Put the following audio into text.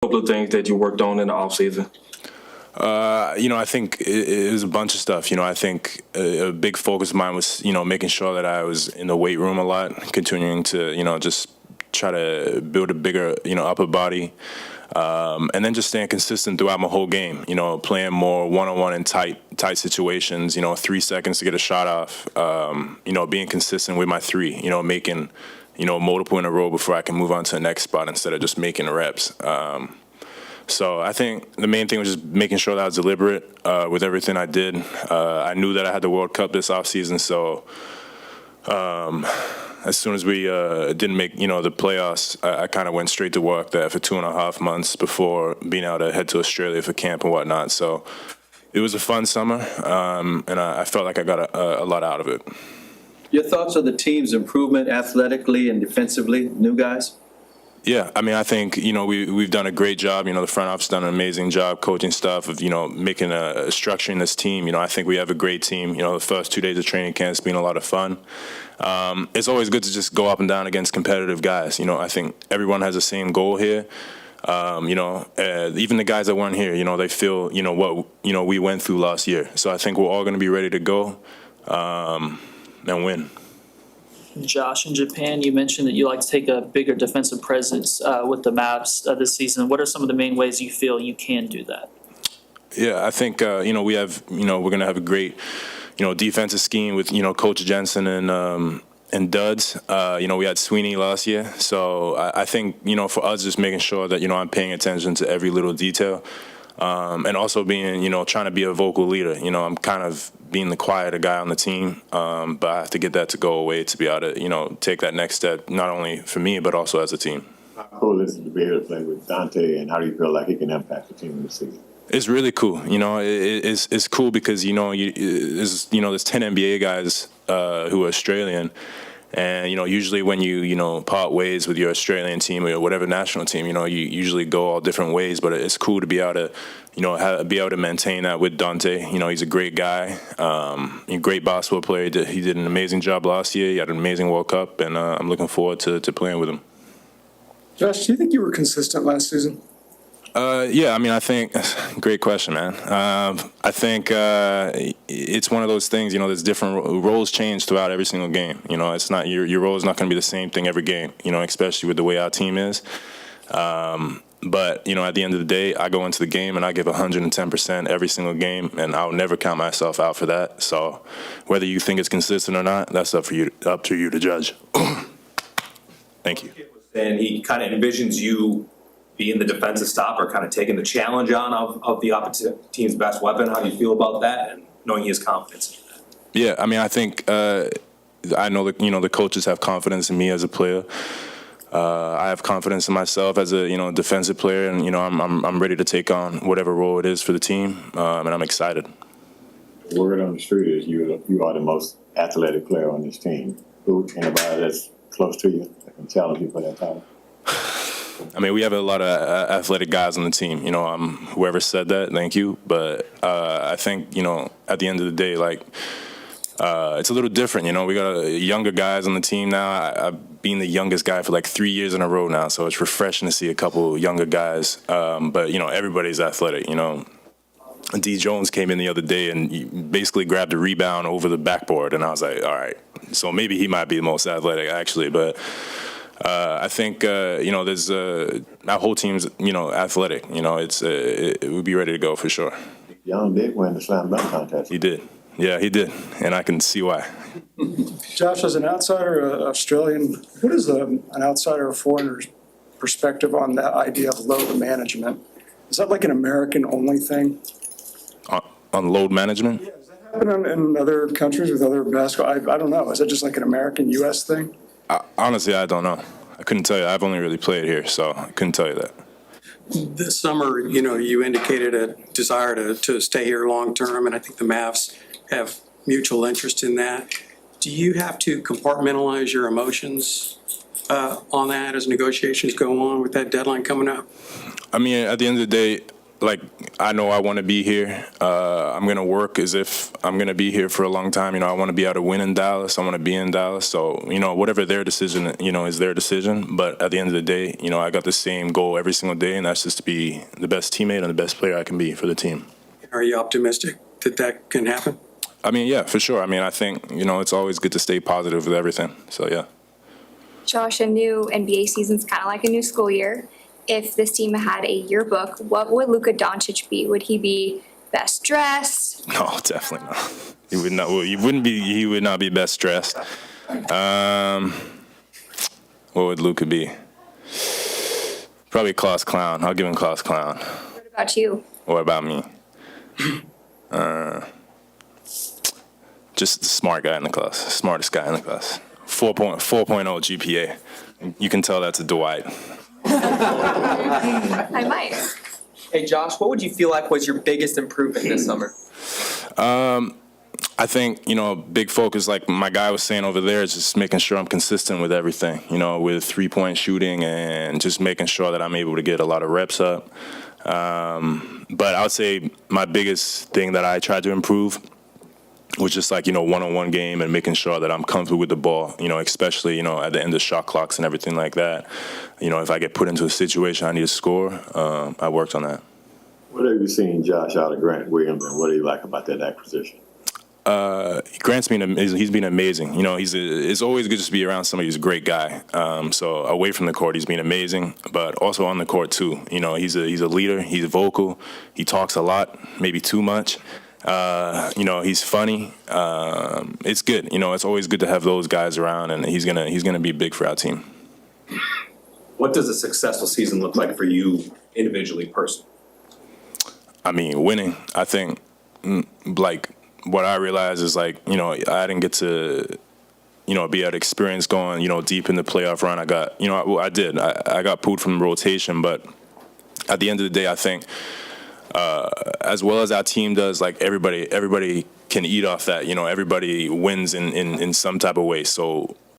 couple of things that you worked on in the offseason? I think it was a bunch of stuff. I think a big focus of mine was, making sure that I was in the weight room a lot, continuing to, just try to build a bigger, upper body. And then just staying consistent throughout my whole game, playing more one-on-one in tight situations, 3 seconds to get a shot off, being consistent with my three, making, multiple in a row before I can move on to the next spot instead of just making the reps. So I think the main thing was just making sure that I was deliberate with everything I did. I knew that I had the World Cup this offseason, so as soon as we didn't make, the playoffs, I kind of went straight to work there for 2.5 months before being able to head to Australia for camp and whatnot. So it was a fun summer, and I felt like I got a lot out of it. Your thoughts on the team's improvement athletically and defensively, new guys? Yeah, I think, we've done a great job. The front office done an amazing job coaching staff of, making structuring this team. I think we have a great team. The first 2 days of training camp has been a lot of fun. It's always good to just go up and down against competitive guys. I think everyone has the same goal here. Even the guys that weren't here, they feel, what, we went through last year. So I think we're all going to be ready to go and win. Josh, in Japan, you mentioned that you like to take a bigger defensive presence with the Mavs this season. What are some of the main ways you feel you can do that? Yeah, I think, we have, we're going to have a great, defensive scheme with, Coach Jensen and Duds. We had Sweeney last year. So I think, for us, just making sure that, I'm paying attention to every little detail. And also being, trying to be a vocal leader. I'm kind of being the quieter guy on the team, but I have to get that to go away to be able to, take that next step, not only for me, but also as a team. How cool is it to be able to play with Dante, and how do you feel like he can impact the team this season? It's really cool. It's cool because, there's 10 NBA guys who are Australian. And, usually when you part ways with your Australian team or whatever national team, you usually go all different ways. But it's cool to be able to, be able to maintain that with Dante. He's a great guy, a great basketball player. He did an amazing job last year. He had an amazing World Cup, and I'm looking forward to playing with him. Josh, do you think you were consistent last season? Yeah, I think, great question, man. I think it's one of those things, there's different roles change throughout every single game. It's not, your role is not going to be the same thing every game, especially with the way our team is. But, at the end of the day, I go into the game and I give 110% every single game, and I'll never count myself out for that. So whether you think it's consistent or not, that's up to you to judge. Thank you. And he kind of envisions you being the defensive stopper, kind of taking the challenge on of the opposite team's best weapon. How do you feel about that, and knowing he has confidence in that? Yeah, I think I know that the coaches have confidence in me as a player. I have confidence in myself as a defensive player, and I'm ready to take on whatever role it is for the team, and I'm excited. The word on the street is you are the most athletic player on this team. Who, anybody that's close to you that can challenge you for that title? We have a lot of athletic guys on the team. Whoever said that, thank you. But I think, at the end of the day, it's a little different. We got younger guys on the team now. I've been the youngest guy for 3 years in a row now, so it's refreshing to see a couple younger guys. But, everybody's athletic, D. Jones came in the other day and he basically grabbed a rebound over the backboard, and I was like, all right, so maybe he might be the most athletic, actually. But I think, there's our whole team's, athletic. It would be ready to go for sure. Young did win the slam dunk contest. He did. Yeah, he did, and I can see why. Josh, as an outsider, Australian, what is an outsider or foreigner's perspective on the idea of load management? Is that like an American-only thing? On load management? Yeah, does that happen in other countries with other basketball? I don't know. Is that just like an American, U.S. thing? Honestly, I don't know. I couldn't tell you. I've only really played here, so I couldn't tell you that. This summer, you indicated a desire to stay here long term, and I think the Mavs have mutual interest in that. Do you have to compartmentalize your emotions on that as negotiations go on with that deadline coming up? At the end of the day, like, I know I want to be here. I'm going to work as if I'm going to be here for a long time. You know, I want to be able to win in Dallas. I want to be in Dallas. So, you know, whatever their decision, you know, is their decision. But at the end of the day, you know, I got the same goal every single day, and that's just to be the best teammate and the best player I can be for the team. Are you optimistic that that can happen? I mean, yeah, for sure. I mean, I think, you know, it's always good to stay positive with everything. So, yeah. Josh, a new NBA season's kind of like a new school year. If this team had a yearbook, what would Luka Doncic be? Would he be best dressed? No, definitely not. He would not. Well, he would not be best dressed. What would Luka be? Probably class clown. I'll give him class clown. What about you? What about me? Just the smart guy in the class. Smartest guy in the class. 4.0 GPA. You can tell that's a Dwight. I might. Hey Josh, what would you feel like was your biggest improvement this summer? I think, you know, big focus, like my guy was saying over there, is just making sure I'm consistent with everything, you know, with three-point shooting and just making sure that I'm able to get a lot of reps up. But I would say my biggest thing that I tried to improve was just like, you know, one-on-one game and making sure that I'm comfortable with the ball, you know, especially, you know, at the end of shot clocks and everything like that. You know, if I get put into a situation I need to score, I worked on that. What have you seen, Josh, out of Grant Williams, and what do you like about that acquisition? Grant's he's been amazing. You know, it's always good to be around somebody who's a great guy. So away from the court, he's been amazing, but also on the court too. You know, he's a leader. He's vocal. He talks a lot, maybe too much. You know, he's funny. It's good. You know, it's always good to have those guys around, and he's gonna be big for our team. What does a successful season look like for you individually, personally? I mean, winning. I think, like, what I realized is, like, you know, I didn't get to, you know, be able to experience going, you know, deep in the playoff run. I got, you know, I did. I got pulled from rotation, but at the end of the day, I think, as well as our team does, like, everybody can eat off that. You know, everybody wins in some type of way. So